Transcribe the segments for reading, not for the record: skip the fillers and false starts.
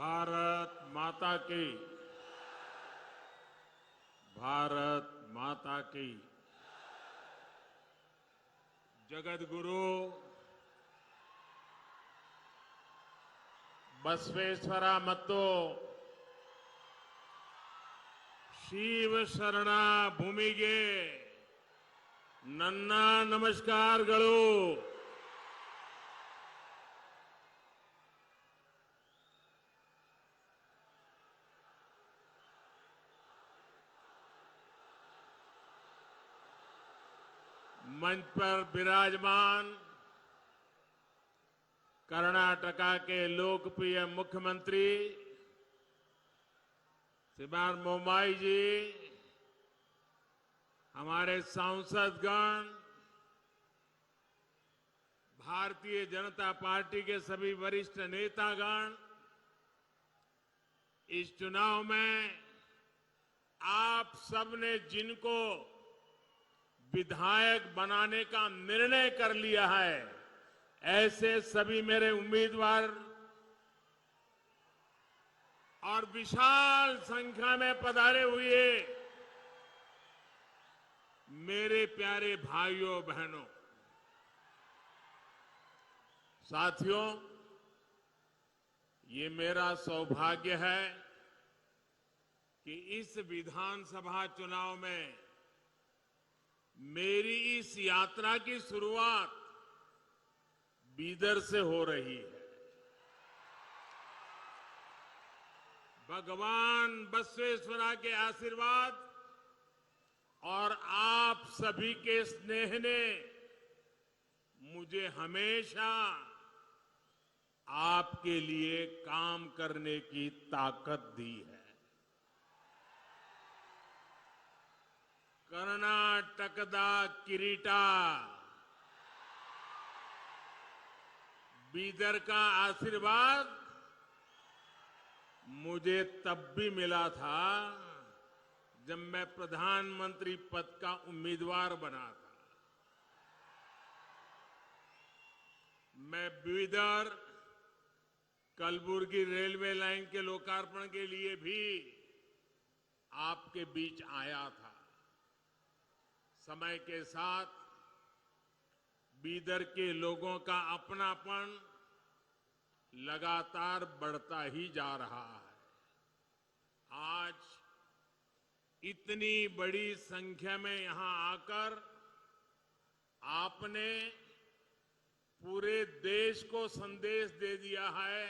भारत माता की। भारत माता की। जगत गुरु बसवेश्वर ಮತ್ತು ಶಿವ ಶರಣ ಭೂಮಿಗೆ ನನ್ನ ನಮಸ್ಕಾರಗಳು। मंच पर विराजमान कर्नाटका के लोकप्रिय मुख्यमंत्री श्रीमान बोम्मई जी, हमारे सांसदगण, भारतीय जनता पार्टी के सभी वरिष्ठ नेतागण, इस चुनाव में आप सबने जिनको विधायक बनाने का निर्णय कर लिया है, ऐसे सभी मेरे उम्मीदवार और विशाल संख्या में पधारे हुए मेरे प्यारे भाइयों बहनों, साथियों, ये मेरा सौभाग्य है कि इस विधानसभा चुनाव में मेरी इस यात्रा की शुरुआत बीदर से हो रही है। भगवान बसवेश्वरा के आशीर्वाद और आप सभी के स्नेह ने मुझे हमेशा आपके लिए काम करने की ताकत दी है। कर्नाटकदा किरीटा, बीदर का आशीर्वाद मुझे तब भी मिला था जब मैं प्रधानमंत्री पद का उम्मीदवार बना था। मैं बीदर कलबुर्गी रेलवे लाइन के लोकार्पण के लिए भी आपके बीच आया था। समय के साथ बीदर के लोगों का अपनापन लगातार बढ़ता ही जा रहा है। आज इतनी बड़ी संख्या में यहां आकर आपने पूरे देश को संदेश दे दिया है,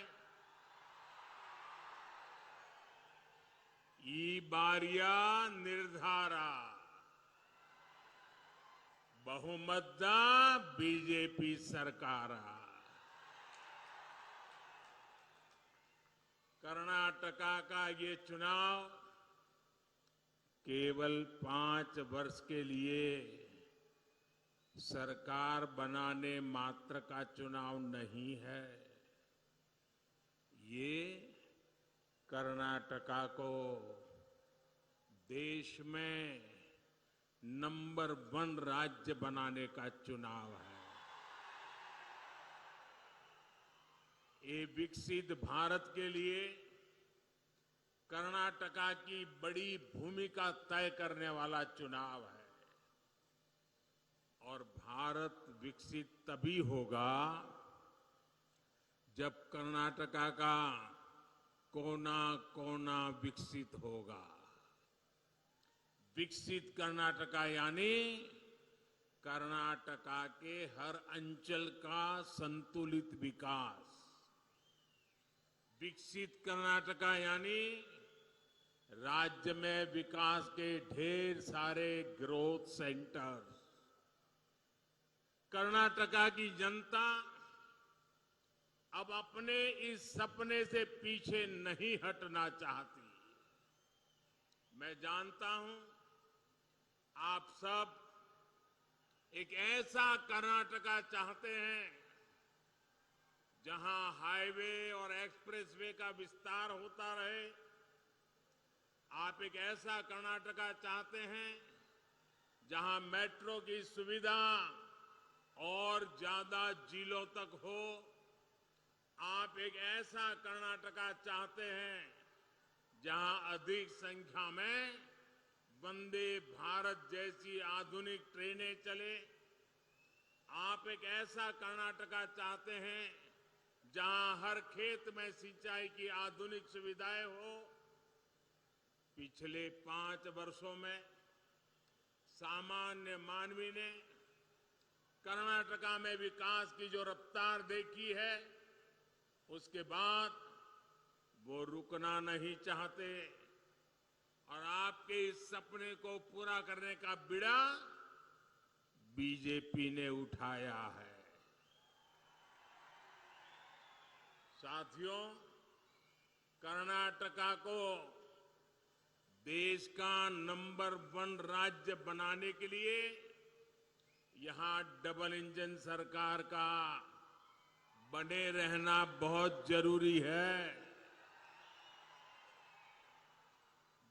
ई बारिया निर्धारा बहुमतदा बीजेपी सरकार। कर्नाटका का ये चुनाव केवल 5 वर्ष के लिए सरकार बनाने मात्र का चुनाव नहीं है। ये कर्नाटका को देश में नंबर 1 राज्य बनाने का चुनाव है। ये विकसित भारत के लिए कर्नाटका की बड़ी भूमिका तय करने वाला चुनाव है। और भारत विकसित तभी होगा जब कर्नाटका का कोना कोना विकसित होगा। विकसित कर्नाटका यानी कर्नाटका के हर अंचल का संतुलित विकास। विकसित कर्नाटका यानी राज्य में विकास के ढेर सारे ग्रोथ सेंटर्स। कर्नाटका की जनता अब अपने इस सपने से पीछे नहीं हटना चाहती। मैं जानता हूं आप सब एक ऐसा कर्नाटका चाहते हैं जहां हाईवे और एक्सप्रेसवे का विस्तार होता रहे। आप एक ऐसा कर्नाटका चाहते हैं जहां मेट्रो की सुविधा और ज्यादा जिलों तक हो। आप एक ऐसा कर्नाटका चाहते हैं जहां अधिक संख्या में वंदे भारत जैसी आधुनिक ट्रेनें चले। आप एक ऐसा कर्नाटका चाहते हैं जहां हर खेत में सिंचाई की आधुनिक सुविधाएं हो। पिछले 5 वर्षों में सामान्य मानवी ने कर्नाटका में विकास की जो रफ्तार देखी है, उसके बाद वो रुकना नहीं चाहते और आपके इस सपने को पूरा करने का बीड़ा बीजेपी ने उठाया है। साथियों, कर्नाटका को देश का नंबर 1 राज्य बनाने के लिए यहां डबल इंजन सरकार का बने रहना बहुत जरूरी है।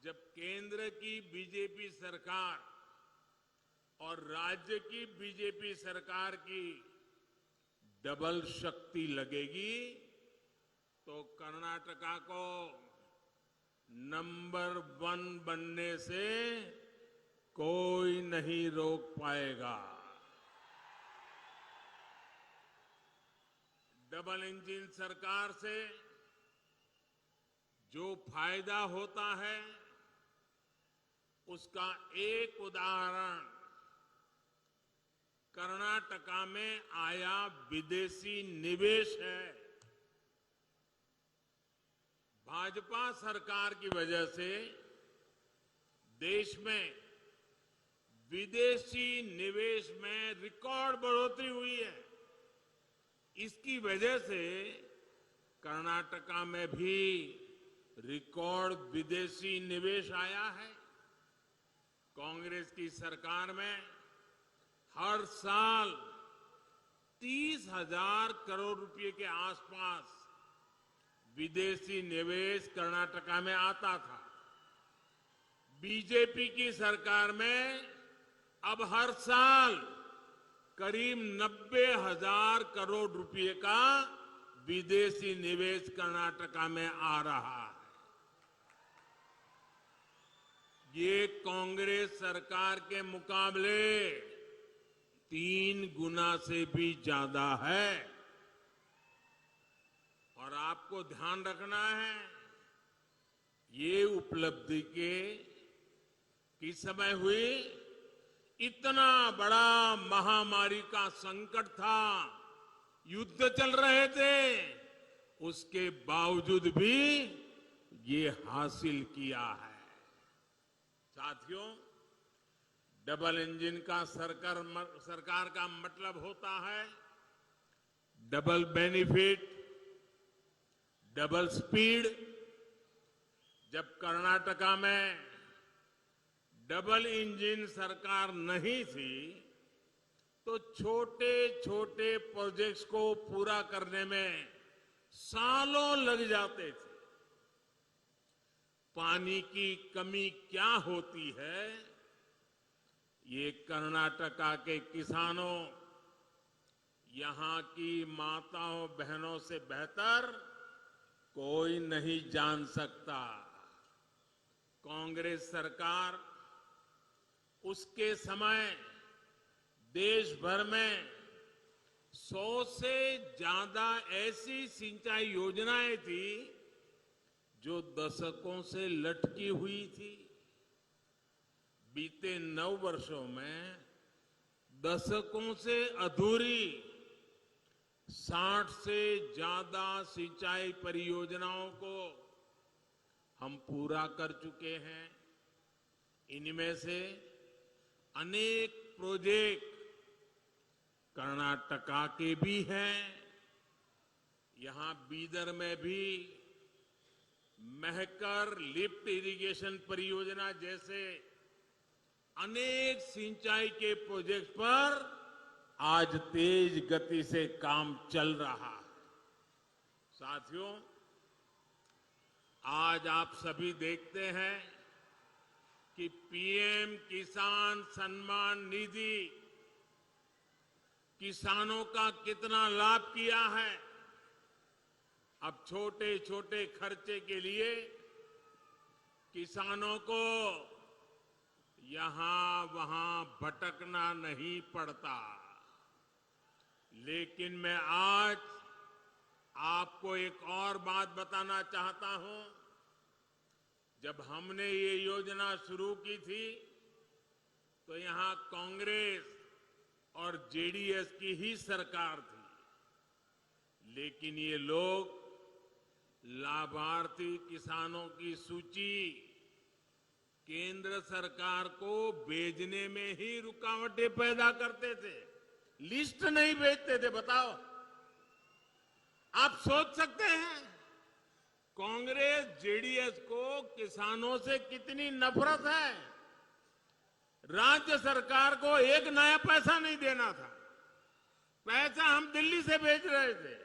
जब केंद्र की बीजेपी सरकार और राज्य की बीजेपी सरकार की डबल शक्ति लगेगी तो कर्नाटका को नंबर 1 बनने से कोई नहीं रोक पाएगा। डबल इंजन सरकार से जो फायदा होता है उसका एक उदाहरण कर्नाटका में आया विदेशी निवेश है। भाजपा सरकार की वजह से देश में विदेशी निवेश में रिकॉर्ड बढ़ोतरी हुई है। इसकी वजह से कर्नाटका में भी रिकॉर्ड विदेशी निवेश आया है। कांग्रेस की सरकार में हर साल 30,000 करोड़ रुपए के आसपास विदेशी निवेश कर्नाटका में आता था। बीजेपी की सरकार में अब हर साल करीब 90,000 करोड़ रुपए का विदेशी निवेश कर्नाटका में आ रहा है। ये कांग्रेस सरकार के मुकाबले 3 गुना से भी ज्यादा है। और आपको ध्यान रखना है, ये उपलब्धि किस समय हुई? इतना बड़ा महामारी का संकट था, युद्ध चल रहे थे, उसके बावजूद भी ये हासिल किया है। साथियों, डबल इंजन का सरकार का मतलब होता है डबल बेनिफिट, डबल स्पीड। जब कर्नाटका में डबल इंजन सरकार नहीं थी तो छोटे छोटे प्रोजेक्ट्स को पूरा करने में सालों लग जाते थे। पानी की कमी क्या होती है, ये कर्नाटका के किसानों, यहां की माताओं बहनों से बेहतर कोई नहीं जान सकता। कांग्रेस सरकार उसके समय देश भर में 100 से ज्यादा ऐसी सिंचाई योजनाएं थी जो दशकों से लटकी हुई थी। बीते 9 वर्षों में दशकों से अधूरी 60 से ज्यादा सिंचाई परियोजनाओं को हम पूरा कर चुके हैं। इनमें से अनेक प्रोजेक्ट कर्नाटका के भी हैं। यहां बीदर में भी महकर लिफ्ट इरिगेशन परियोजना जैसे अनेक सिंचाई के प्रोजेक्ट पर आज तेज गति से काम चल रहा है। साथियों, आज आप सभी देखते हैं कि पीएम किसान सम्मान निधि किसानों का कितना लाभ किया है। अब छोटे छोटे खर्चे के लिए किसानों को यहां वहां भटकना नहीं पड़ता। लेकिन मैं आज आपको एक और बात बताना चाहता हूं। जब हमने ये योजना शुरू की थी तो यहां कांग्रेस और जेडीएस की ही सरकार थी, लेकिन ये लोग लाभार्थी किसानों की सूची केंद्र सरकार को भेजने में ही रुकावटें पैदा करते थे, लिस्ट नहीं भेजते थे। बताओ, आप सोच सकते हैं कांग्रेस जेडीएस को किसानों से कितनी नफरत है। राज्य सरकार को एक नया पैसा नहीं देना था, पैसा हम दिल्ली से भेज रहे थे।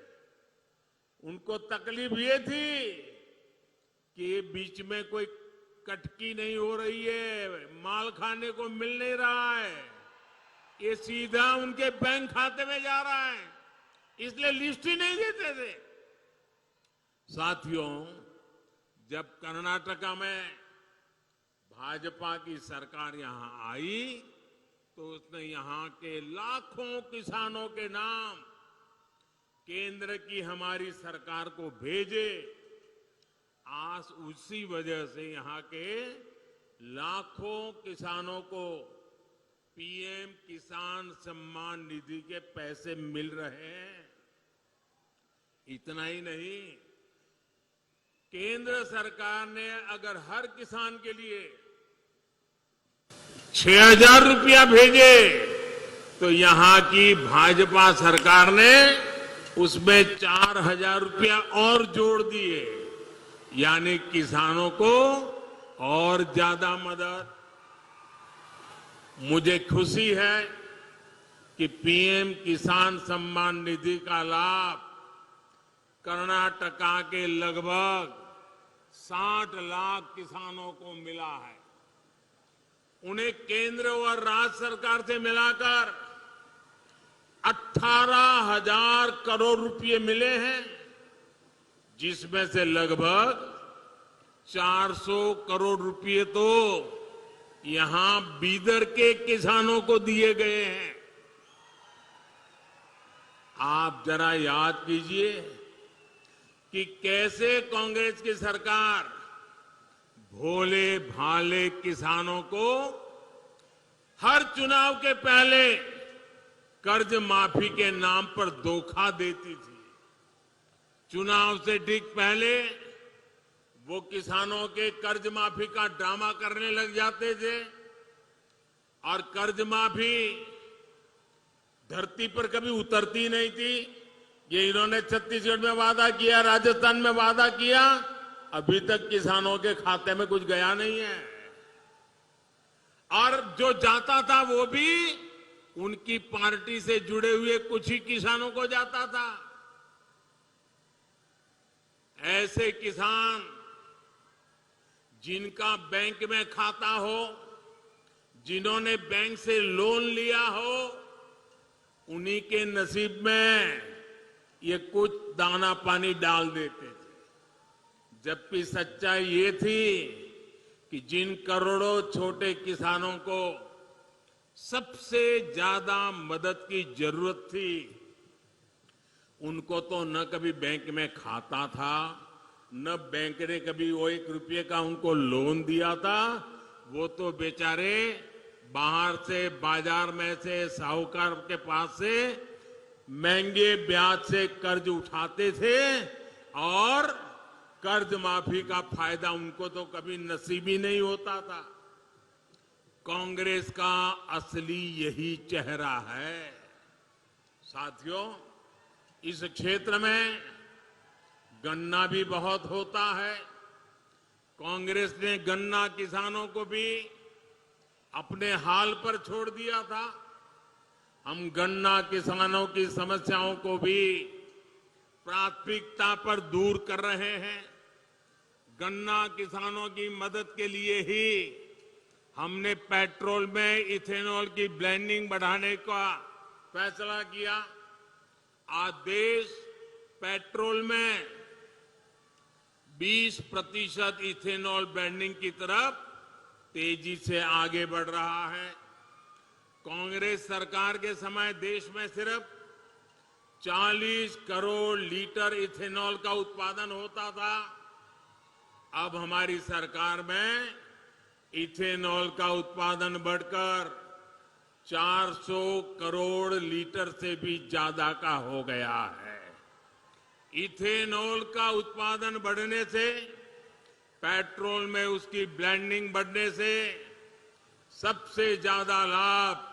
उनको तकलीफ ये थी कि बीच में कोई कटकी नहीं हो रही है, माल खाने को मिल नहीं रहा है, ये सीधा उनके बैंक खाते में जा रहा है, इसलिए लिस्ट ही नहीं देते थे। साथियों, जब कर्नाटका में भाजपा की सरकार यहां आई तो उसने यहां के लाखों किसानों के नाम केंद्र की हमारी सरकार को भेजे। आज उसी वजह से यहां के लाखों किसानों को पीएम किसान सम्मान निधि के पैसे मिल रहे हैं। इतना ही नहीं, केंद्र सरकार ने अगर हर किसान के लिए 6,000 रुपया भेजे तो यहां की भाजपा सरकार ने उसमें 4,000 रुपया और जोड़ दिए, यानी किसानों को और ज्यादा मदद। मुझे खुशी है कि पीएम किसान सम्मान निधि का लाभ कर्नाटका के लगभग 60 लाख किसानों को मिला है। उन्हें केंद्र और राज्य सरकार से मिलाकर 18,000 करोड़ रुपए मिले हैं, जिसमें से लगभग 400 करोड़ रुपए तो यहां बीदर के किसानों को दिए गए हैं। आप जरा याद कीजिए कि कैसे कांग्रेस की सरकार भोले भाले किसानों को हर चुनाव के पहले कर्ज माफी के नाम पर धोखा देती थी। चुनाव से ठीक पहले वो किसानों के कर्ज माफी का ड्रामा करने लग जाते थे और कर्ज माफी धरती पर कभी उतरती नहीं थी। ये इन्होंने छत्तीसगढ़ में वादा किया, राजस्थान में वादा किया, अभी तक किसानों के खाते में कुछ गया नहीं है। और जो जाता था वो भी उनकी पार्टी से जुड़े हुए कुछ ही किसानों को जाता था। ऐसे किसान जिनका बैंक में खाता हो, जिन्होंने बैंक से लोन लिया हो, उन्हीं के नसीब में ये कुछ दाना पानी डाल देते थे। जबकि सच्चाई ये थी कि जिन करोड़ों छोटे किसानों को सबसे ज्यादा मदद की जरूरत थी, उनको तो न कभी बैंक में खाता था, न बैंक ने कभी वो 1 रुपये का उनको लोन दिया था। वो तो बेचारे बाहर से, बाजार में से, साहूकार के पास से महंगे ब्याज से कर्ज उठाते थे और कर्ज माफी का फायदा उनको तो कभी नसीब ही नहीं होता था। कांग्रेस का असली यही चेहरा है। साथियों, इस क्षेत्र में गन्ना भी बहुत होता है। कांग्रेस ने गन्ना किसानों को भी अपने हाल पर छोड़ दिया था। हम गन्ना किसानों की समस्याओं को भी प्राथमिकता पर दूर कर रहे हैं। गन्ना किसानों की मदद के लिए ही हमने पेट्रोल में इथेनॉल की ब्लेंडिंग बढ़ाने का फैसला किया। आज देश पेट्रोल में 20% इथेनॉल ब्लेंडिंग की तरफ तेजी से आगे बढ़ रहा है। कांग्रेस सरकार के समय देश में सिर्फ 40 करोड़ लीटर इथेनॉल का उत्पादन होता था। अब हमारी सरकार में इथेनॉल का उत्पादन बढ़कर 400 करोड़ लीटर से भी ज्यादा का हो गया है। इथेनॉल का उत्पादन बढ़ने से, पेट्रोल में उसकी ब्लेंडिंग बढ़ने से सबसे ज्यादा लाभ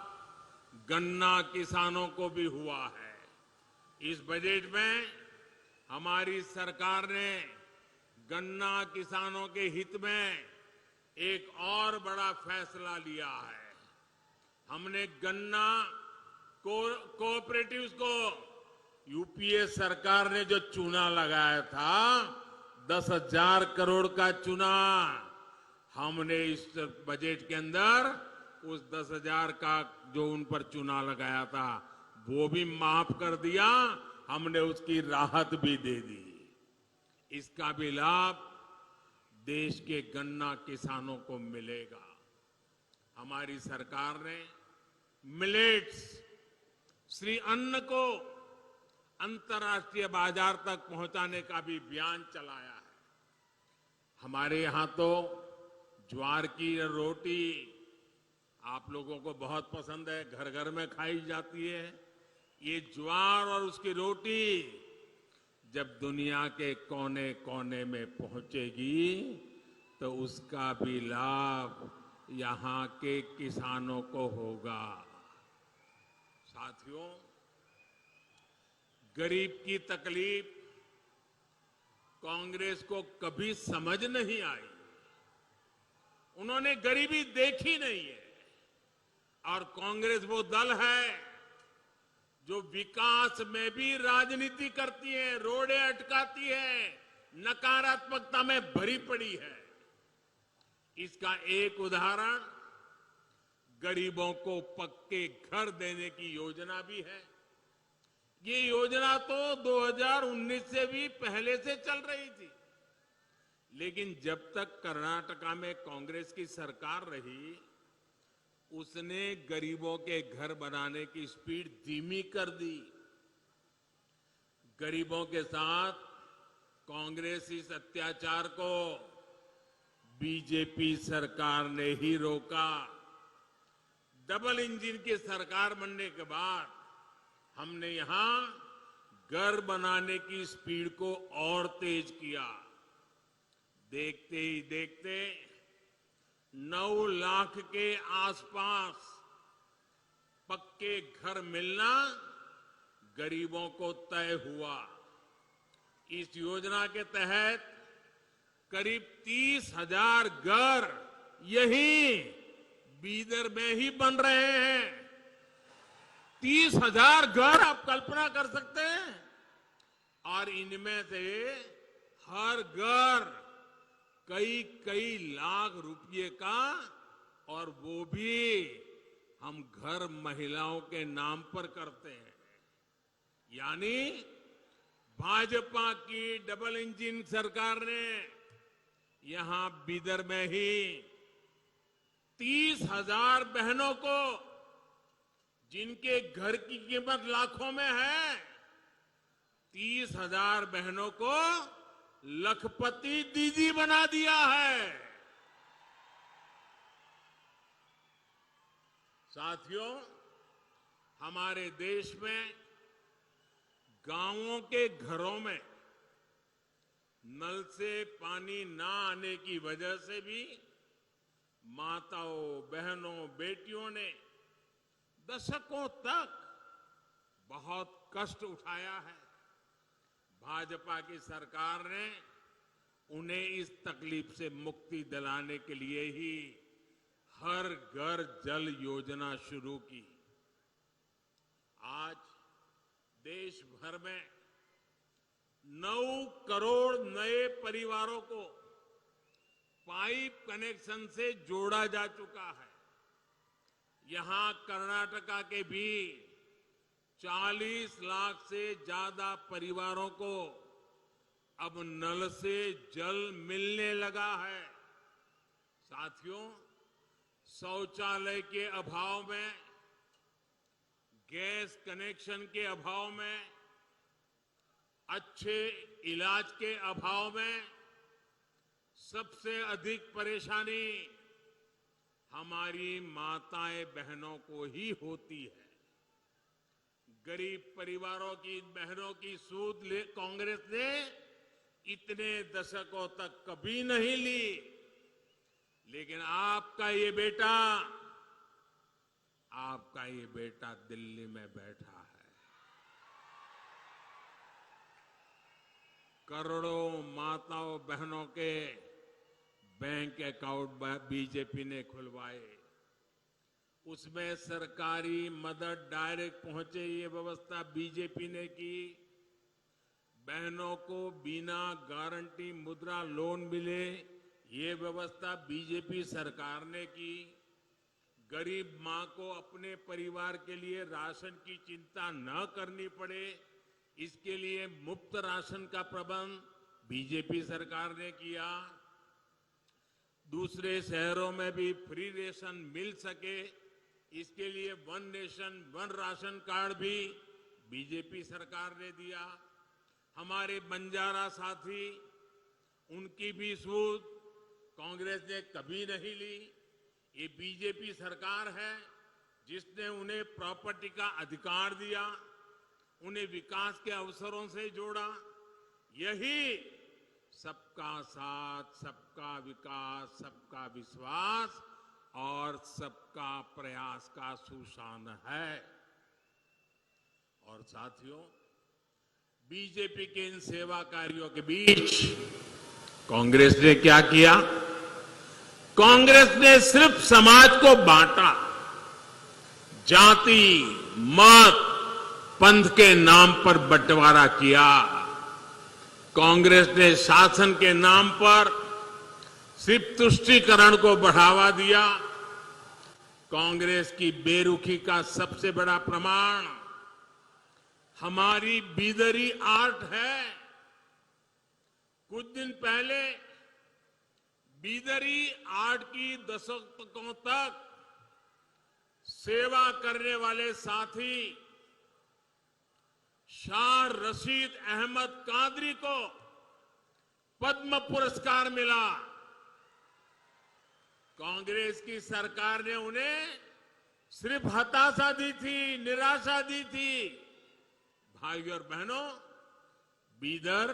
गन्ना किसानों को भी हुआ है। इस बजट में हमारी सरकार ने गन्ना किसानों के हित में एक और बड़ा फैसला लिया है। हमने गन्ना कोऑपरेटिव्स को यूपीए सरकार ने जो चूना लगाया था 10,000 करोड़ का चूना, हमने इस बजट के अंदर उस 10,000 का जो उन पर चूना लगाया था वो भी माफ कर दिया। हमने उसकी राहत भी दे दी। इसका भी लाभ देश के गन्ना किसानों को मिलेगा। हमारी सरकार ने मिलेट्स, श्री अन्न को अंतर्राष्ट्रीय बाजार तक पहुंचाने का भी अभियान चलाया है। हमारे यहां तो ज्वार की रोटी आप लोगों को बहुत पसंद है, घर घर में खाई जाती है। ये ज्वार और उसकी रोटी जब दुनिया के कोने कोने में पहुंचेगी तो उसका भी लाभ यहां के किसानों को होगा। साथियों, गरीब की तकलीफ कांग्रेस को कभी समझ नहीं आई। उन्होंने गरीबी देखी नहीं है। और कांग्रेस वो दल है जो विकास में भी राजनीति करती है, रोड़े अटकाती है, नकारात्मकता में भरी पड़ी है। इसका एक उदाहरण गरीबों को पक्के घर देने की योजना भी है। ये योजना तो 2019 से भी पहले से चल रही थी, लेकिन जब तक कर्नाटका में कांग्रेस की सरकार रही उसने गरीबों के घर बनाने की स्पीड धीमी कर दी। गरीबों के साथ कांग्रेस इस अत्याचार को बीजेपी सरकार ने ही रोका। डबल इंजन की सरकार बनने के बाद हमने यहां घर बनाने की स्पीड को और तेज किया। देखते ही देखते 9 लाख के आसपास पक्के घर मिलना गरीबों को तय हुआ। इस योजना के तहत करीब 30,000 घर यहीं बीदर में ही बन रहे हैं। 30,000 घर आप कल्पना कर सकते हैं। और इनमें से हर घर कई कई लाख रुपए का, और वो भी हम घर महिलाओं के नाम पर करते हैं। यानी भाजपा की डबल इंजन सरकार ने यहां बीदर में ही 30,000 बहनों को, जिनके घर की कीमत लाखों में है, 30,000 बहनों को लखपति दीदी बना दिया है। साथियों, हमारे देश में गांवों के घरों में नल से पानी ना आने की वजह से भी माताओं, बहनों, बेटियों ने दशकों तक बहुत कष्ट उठाया है। भाजपा की सरकार ने उन्हें इस तकलीफ से मुक्ति दिलाने के लिए ही हर घर जल योजना शुरू की। आज देश भर में 9 करोड़ नए परिवारों को पाइप कनेक्शन से जोड़ा जा चुका है। यहां कर्नाटका के भी 40 लाख से ज्यादा परिवारों को अब नल से जल मिलने लगा है। साथियों, शौचालय के अभाव में, गैस कनेक्शन के अभाव में, अच्छे इलाज के अभाव में सबसे अधिक परेशानी हमारी माताएं बहनों को ही होती है। गरीब परिवारों की बहनों की सूद कांग्रेस ने इतने दशकों तक कभी नहीं ली, लेकिन आपका ये बेटा दिल्ली में बैठा है। करोड़ों माताओं बहनों के बैंक अकाउंट बीजेपी ने खुलवाए, उसमें सरकारी मदद डायरेक्ट पहुंचे ये व्यवस्था बीजेपी ने की। बहनों को बिना गारंटी मुद्रा लोन मिले ये व्यवस्था बीजेपी सरकार ने की। गरीब मां को अपने परिवार के लिए राशन की चिंता न करनी पड़े, इसके लिए मुफ्त राशन का प्रबंध बीजेपी सरकार ने किया। दूसरे शहरों में भी फ्री रेशन मिल सके, इसके लिए one nation one ration card भी बीजेपी सरकार ने दिया। हमारे बंजारा साथी, उनकी भी सूद कांग्रेस ने कभी नहीं ली। ये बीजेपी सरकार है जिसने उन्हें प्रॉपर्टी का अधिकार दिया, उन्हें विकास के अवसरों से जोड़ा। यही सबका साथ, सबका विकास, सबका विश्वास और सबका प्रयास का सुशान है। और साथियों, बीजेपी के इन सेवा कार्यों के बीच कांग्रेस ने क्या किया? कांग्रेस ने सिर्फ समाज को बांटा, जाति, मत, पंथ के नाम पर बंटवारा किया। कांग्रेस ने शासन के नाम पर सिर्फ तुष्टीकरण को बढ़ावा दिया। कांग्रेस की बेरुखी का सबसे बड़ा प्रमाण हमारी बीदरी आर्ट है। कुछ दिन पहले बीदरी आर्ट की दशकों तक सेवा करने वाले साथी शाह रशीद अहमद कादरी को पद्म पुरस्कार मिला। कांग्रेस की सरकार ने उन्हें सिर्फ हताशा दी थी, निराशा दी थी। भाइयों और बहनों, बीदर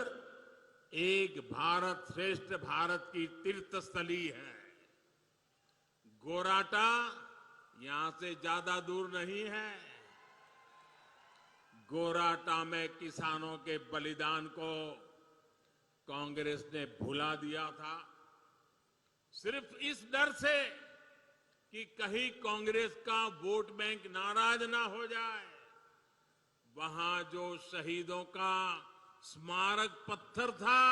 एक भारत श्रेष्ठ भारत की तीर्थस्थली है। गोराटा यहां से ज्यादा दूर नहीं है। गोराटा में किसानों के बलिदान को कांग्रेस ने भुला दिया था, सिर्फ इस डर से कि कहीं कांग्रेस का वोट बैंक नाराज ना हो जाए। वहां जो शहीदों का स्मारक पत्थर था,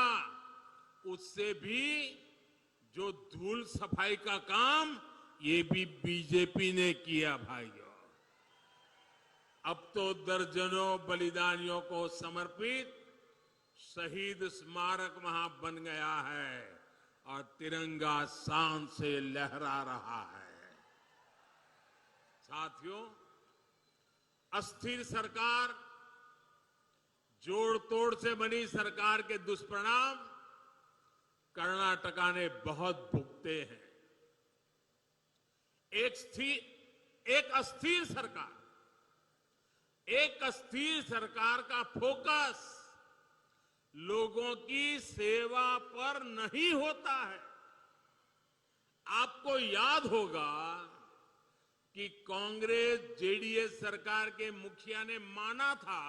उससे भी जो धूल सफाई का काम, ये भी बीजेपी ने किया। भाइयों, अब तो दर्जनों बलिदानियों को समर्पित शहीद स्मारक वहां बन गया है और तिरंगा शान से लहरा रहा है। साथियों, अस्थिर सरकार, जोड़ तोड़ से बनी सरकार के दुष्परिणाम कर्नाटका ने बहुत भुगते हैं। एक अस्थिर सरकार का फोकस लोगों की सेवा पर नहीं होता है। आपको याद होगा कि कांग्रेस जेडीएस सरकार के मुखिया ने माना था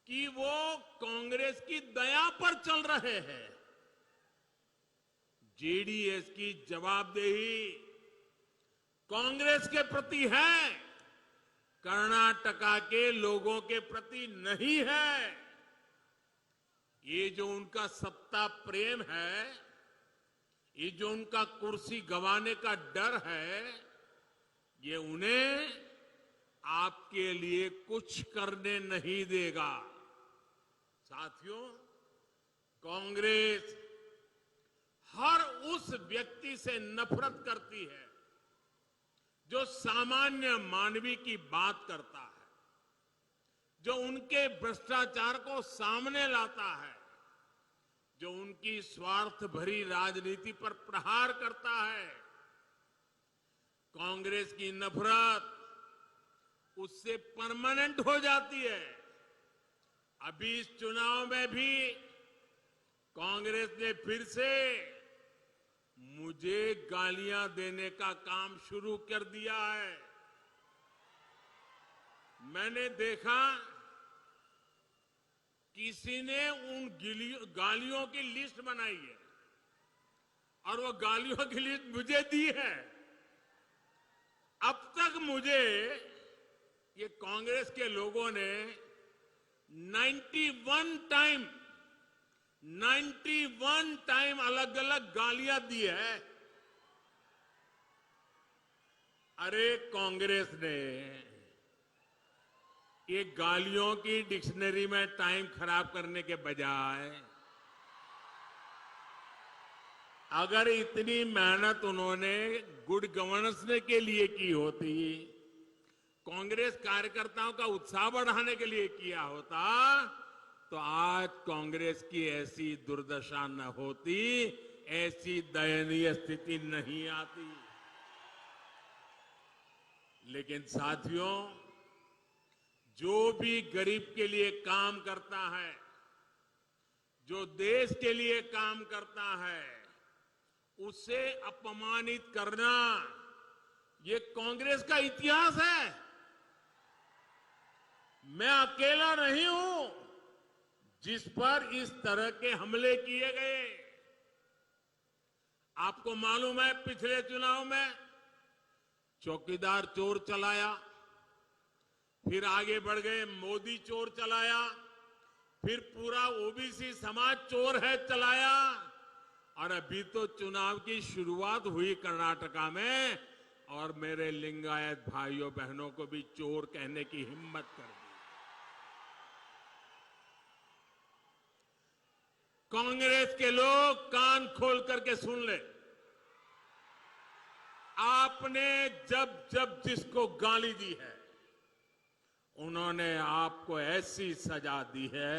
कि वो कांग्रेस की दया पर चल रहे हैं। जेडीएस की जवाबदेही कांग्रेस के प्रति है, कर्नाटका के लोगों के प्रति नहीं है। ये जो उनका सत्ता प्रेम है, ये जो उनका कुर्सी गंवाने का डर है, ये उन्हें आपके लिए कुछ करने नहीं देगा। साथियों, कांग्रेस हर उस व्यक्ति से नफरत करती है जो सामान्य मानवी की बात करता है, जो उनके भ्रष्टाचार को सामने लाता है, जो उनकी स्वार्थ भरी राजनीति पर प्रहार करता है। कांग्रेस की नफरत उससे परमानेंट हो जाती है। अभी इस चुनाव में भी कांग्रेस ने फिर से मुझे गालियां देने का काम शुरू कर दिया है। मैंने देखा किसी ने उन गालियों की लिस्ट बनाई है और वो गालियों की लिस्ट मुझे दी है। अब तक मुझे ये कांग्रेस के लोगों ने 91 टाइम अलग अलग गालियां दी है। अरे कांग्रेस ने ये गालियों की डिक्शनरी में टाइम खराब करने के बजाय अगर इतनी मेहनत उन्होंने गुड गवर्नेंस के लिए की होती, कांग्रेस कार्यकर्ताओं का उत्साह बढ़ाने के लिए किया होता, तो आज कांग्रेस की ऐसी दुर्दशा न होती, ऐसी दयनीय स्थिति नहीं आती। लेकिन साथियों, जो भी गरीब के लिए काम करता है, जो देश के लिए काम करता है, उसे अपमानित करना ये कांग्रेस का इतिहास है। मैं अकेला नहीं हूं जिस पर इस तरह के हमले किए गए। आपको मालूम है पिछले चुनाव में चौकीदार चोर चलाया, फिर आगे बढ़ गए मोदी चोर चलाया, फिर पूरा ओबीसी समाज चोर है चलाया, और अभी तो चुनाव की शुरुआत हुई कर्नाटका में और मेरे लिंगायत भाइयों बहनों को भी चोर कहने की हिम्मत कर दी। कांग्रेस के लोग कान खोल करके सुन ले, आपने जब जब जिसको गाली दी है उन्होंने आपको ऐसी सजा दी है,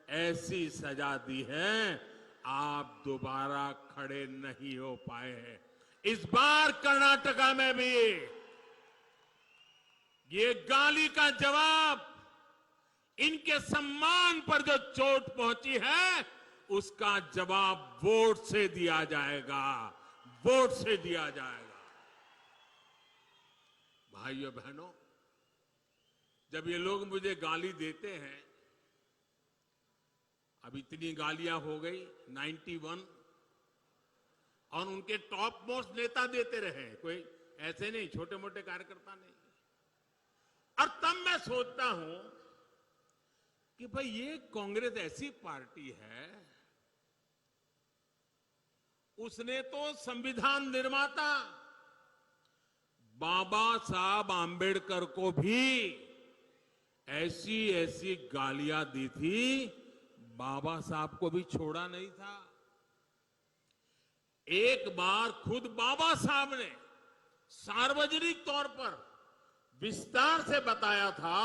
ऐसी सजा दी है, आप दोबारा खड़े नहीं हो पाए हैं। इस बार कर्नाटका में भी ये गाली का जवाब, इनके सम्मान पर जो चोट पहुंची है उसका जवाब वोट से दिया जाएगा, वोट से दिया जाएगा। भाइयों बहनों, जब ये लोग मुझे गाली देते हैं, अब इतनी गालियां हो गई 91, और उनके टॉप मोस्ट नेता देते रहे, कोई ऐसे नहीं, छोटे मोटे कार्यकर्ता नहीं। और तब मैं सोचता हूं कि भाई ये कांग्रेस ऐसी पार्टी है, उसने तो संविधान निर्माता बाबा साहब आंबेडकर को भी ऐसी ऐसी गालियां दी थी, बाबा साहब को भी छोड़ा नहीं था। एक बार खुद बाबा साहब ने सार्वजनिक तौर पर विस्तार से बताया था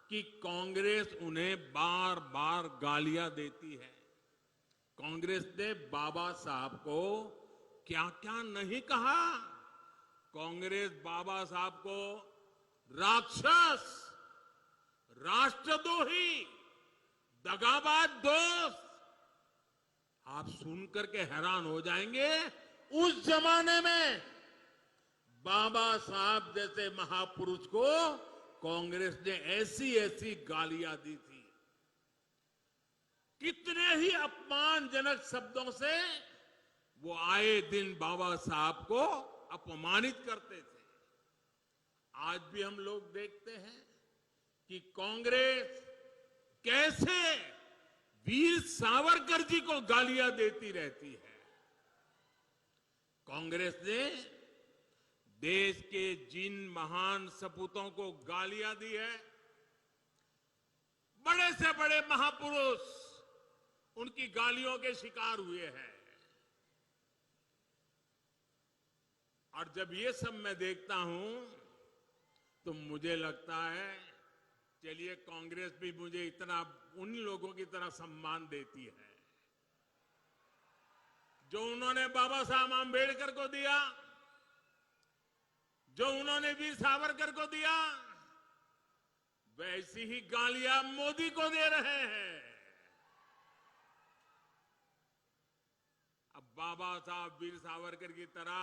कि कांग्रेस उन्हें बार बार गालियां देती है। कांग्रेस ने बाबा साहब को क्या क्या नहीं कहा। कांग्रेस बाबा साहब को राक्षस, राष्ट्रद्रोही, दगाबाज दोस्त, आप सुनकर के हैरान हो जाएंगे। उस जमाने में बाबा साहब जैसे महापुरुष को कांग्रेस ने ऐसी ऐसी गालियां दी थी। कितने ही अपमानजनक शब्दों से वो आए दिन बाबा साहब को अपमानित करते थे। आज भी हम लोग देखते हैं कि कांग्रेस कैसे वीर सावरकर जी को गालियां देती रहती है। कांग्रेस ने देश के जिन महान सपूतों को गालियां दी है, बड़े से बड़े महापुरुष, उनकी गालियों के शिकार हुए हैं। और जब ये सब मैं देखता हूं तो मुझे लगता है चलिए कांग्रेस भी मुझे इतना उन लोगों की तरह सम्मान देती है जो उन्होंने बाबा साहब आंबेडकर को दिया, जो उन्होंने वीर सावरकर को दिया, वैसी ही गालियां मोदी को दे रहे हैं। अब बाबा साहब वीर सावरकर की तरह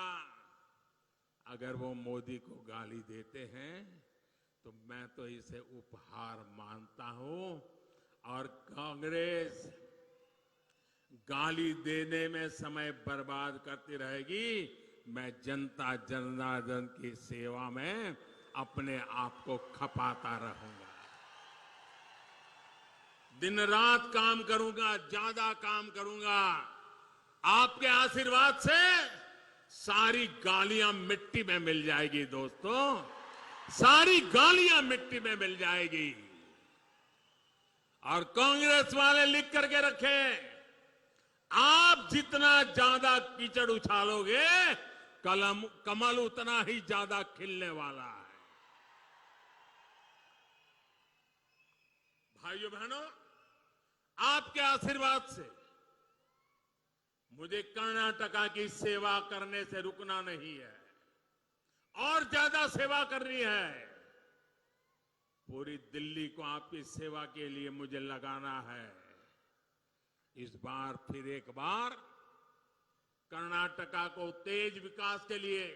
अगर वो मोदी को गाली देते हैं तो मैं तो इसे उपहार मानता हूं। और कांग्रेस गाली देने में समय बर्बाद करती रहेगी, मैं जनता जनार्दन की सेवा में अपने आप को खपाता रहूंगा। दिन रात काम करूंगा, ज्यादा काम करूंगा। आपके आशीर्वाद से सारी गालियां मिट्टी में मिल जाएगी दोस्तों, सारी गालियां मिट्टी में मिल जाएगी। और कांग्रेस वाले लिख करके रखें, आप जितना ज्यादा कीचड़ उछालोगे कमल उतना ही ज्यादा खिलने वाला है। भाइयों बहनों, आपके आशीर्वाद से मुझे कर्नाटका की सेवा करने से रुकना नहीं है, और ज्यादा सेवा करनी है। पूरी दिल्ली को आपकी सेवा के लिए मुझे लगाना है। इस बार फिर एक बार कर्नाटका को तेज विकास के लिए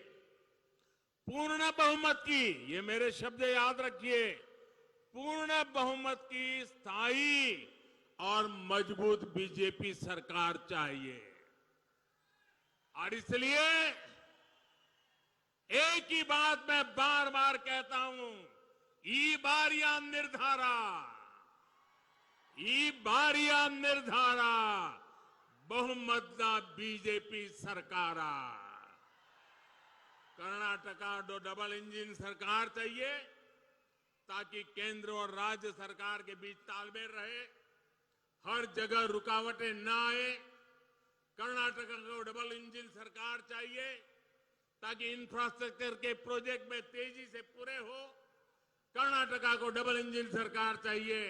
पूर्ण बहुमत की, ये मेरे शब्द याद रखिए, पूर्ण बहुमत की स्थायी और मजबूत बीजेपी सरकार चाहिए। और इसलिए एक ही बात मैं बार बार कहता हूं, ई बारिया निर्धारा, ई बारिया निर्धारा बहुमत बीजेपी सरकार। कर्नाटका डबल इंजन सरकार चाहिए ताकि केंद्र और राज्य सरकार के बीच तालमेल रहे, हर जगह रुकावटें ना आए। कर्नाटका को डबल इंजन सरकार चाहिए ताकि इंफ्रास्ट्रक्चर के प्रोजेक्ट में तेजी से पूरे हो। कर्नाटका को डबल इंजन सरकार चाहिए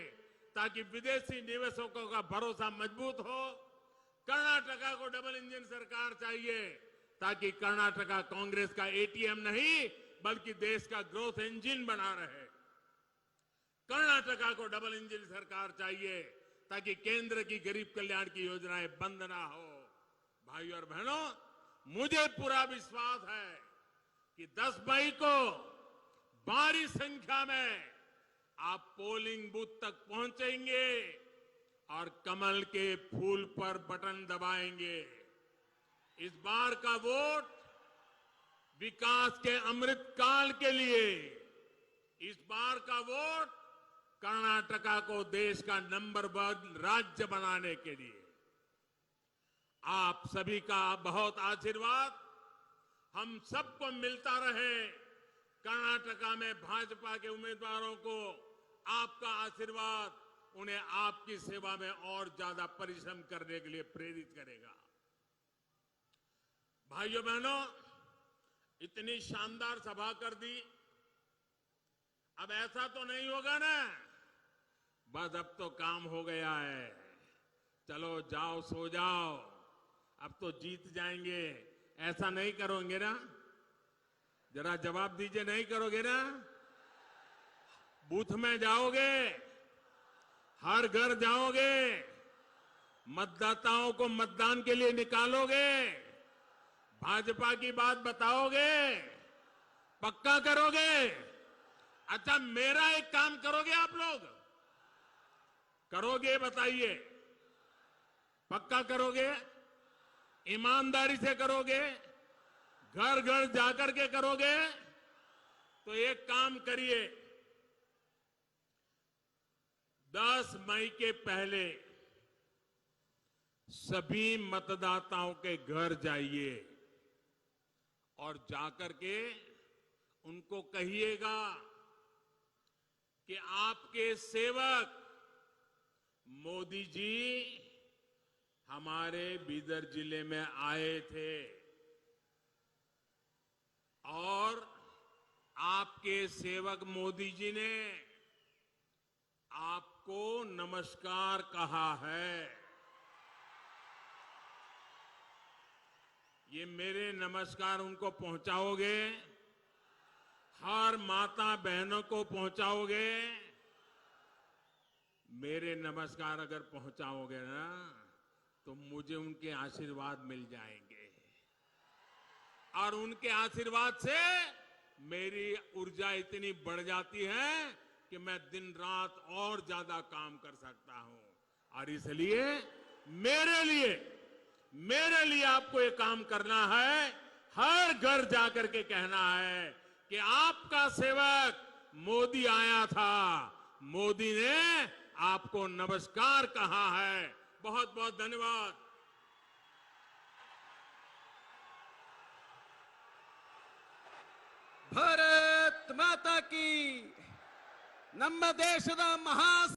ताकि विदेशी निवेशकों का भरोसा मजबूत हो। कर्नाटका को डबल इंजन सरकार चाहिए ताकि कर्नाटका कांग्रेस का एटीएम नहीं बल्कि देश का ग्रोथ इंजन बना रहे। कर्नाटका को डबल इंजन सरकार चाहिए ताकि केंद्र की गरीब कल्याण की योजनाएं बंद ना हो। भाइयों और बहनों, मुझे पूरा विश्वास है कि 10 मई को भारी संख्या में आप पोलिंग बूथ तक पहुंचेंगे और कमल के फूल पर बटन दबाएंगे। इस बार का वोट विकास के अमृत काल के लिए, इस बार का वोट कर्नाटका को देश का नंबर 1 राज्य बनाने के लिए। आप सभी का बहुत आशीर्वाद हम सबको मिलता रहे। कर्नाटका में भाजपा के उम्मीदवारों को आपका आशीर्वाद उन्हें आपकी सेवा में और ज्यादा परिश्रम करने के लिए प्रेरित करेगा। भाइयों बहनों, इतनी शानदार सभा कर दी, अब ऐसा तो नहीं होगा ना बस अब तो काम हो गया है, चलो जाओ सो जाओ, अब तो जीत जाएंगे, ऐसा नहीं करोगे ना? जरा जवाब दीजिए, नहीं करोगे ना? बूथ में जाओगे, हर घर जाओगे, मतदाताओं को मतदान के लिए निकालोगे, भाजपा की बात बताओगे, पक्का करोगे? अच्छा, मेरा एक काम करोगे आप लोग? करोगे? बताइए, पक्का करोगे? ईमानदारी से करोगे? घर घर जाकर के करोगे? तो एक काम करिए, 10 मई के पहले सभी मतदाताओं के घर जाइए और जाकर के उनको कहिएगा कि आपके सेवक मोदी जी हमारे बीदर जिले में आए थे और आपके सेवक मोदी जी ने आपको नमस्कार कहा है। ये मेरे नमस्कार उनको पहुंचाओगे? हर माता बहनों को पहुंचाओगे? मेरे नमस्कार अगर पहुंचाओगे ना तो मुझे उनके आशीर्वाद मिल जाएंगे और उनके आशीर्वाद से मेरी ऊर्जा इतनी बढ़ जाती है कि मैं दिन रात और ज्यादा काम कर सकता हूं। और इसलिए मेरे लिए आपको ये काम करना है, हर घर जाकर के कहना है कि आपका सेवक मोदी आया था, मोदी ने आपको नमस्कार कहा है। बहुत बहुत धन्यवाद। ಭಾರತ್ ಮಾತಾ ಕಿ ನಮ್ಮ ದೇಶದ ಮಹಾ